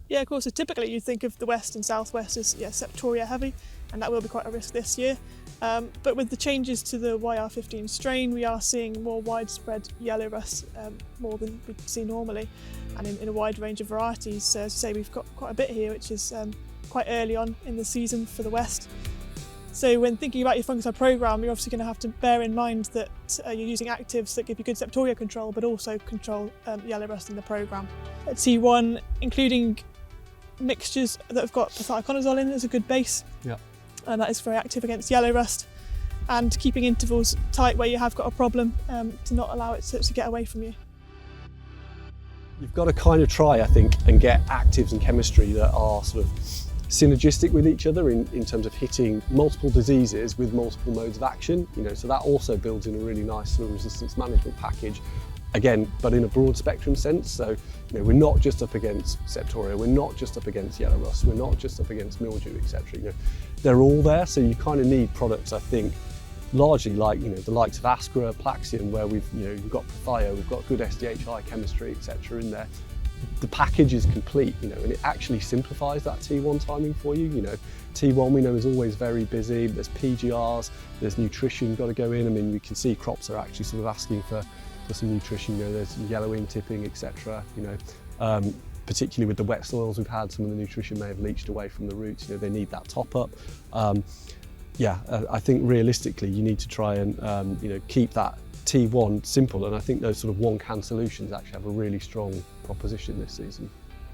Yeah, of course. So typically you think of the west and southwest as Septoria heavy, and that will be quite a risk this year. But with the changes to the YR15 strain, we are seeing more widespread yellow rust, more than we see normally, and in a wide range of varieties. So as I say, we've got quite a bit here, which is quite early on in the season for the west. So when thinking about your fungicide programme, you're obviously going to have to bear in mind that you're using actives that give you good Septoria control, but also control yellow rust in the programme. At T1, including mixtures that have got prothioconazole in as a good base, and that is very active against yellow rust, and keeping intervals tight where you have got a problem to not allow it to get away from you. You've got to kind of try, I think, and get actives and chemistry that are sort of synergistic with each other in terms of hitting multiple diseases with multiple modes of action, so that also builds in a really nice sort of resistance management package, again, but in a broad spectrum sense. So we're not just up against Septoria, we're not just up against yellow rust, we're not just up against mildew, etc. They're all there, so you kind of need products, I think, largely like the likes of Ascra, Plaxium, where we've got Prothio, we've got good SDHI chemistry, etc. in there. The package is complete, and it actually simplifies that T1 timing for you. T1 we know is always very busy. There's PGRs, there's nutrition got to go in. I mean, we can see crops are actually sort of asking for some nutrition. There's yellowing, tipping, etc. Particularly with the wet soils we've had, some of the nutrition may have leached away from the roots. They need that top up. I think realistically you need to try and keep that T1 simple, and I think those sort of one-can solutions actually have a really strong proposition this season.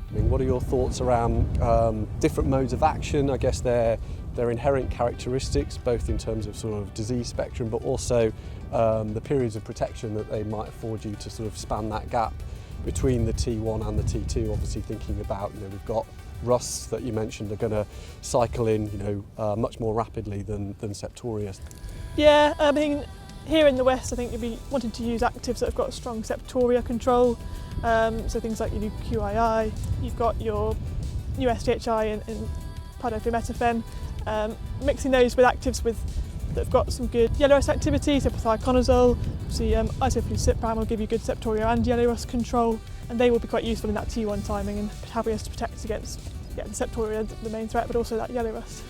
I mean, what are your thoughts around different modes of action? I guess their inherent characteristics, both in terms of sort of disease spectrum, but also the periods of protection that they might afford you to sort of span that gap between the T1 and the T2. Obviously thinking about, we've got rusts that you mentioned are going to cycle in, much more rapidly than Septoria. Yeah, I mean, here in the west, I think you'll be wanting to use actives that have got strong Septoria control. So things like your QII, you've got your USDHI and pidoflumethafen, mixing those with actives that have got some good yellow rust activity, so prothioconazole, obviously isoflurane will give you good Septoria and yellow rust control, and they will be quite useful in that T1 timing and helping us to protect against the Septoria, the main threat, but also that yellow rust.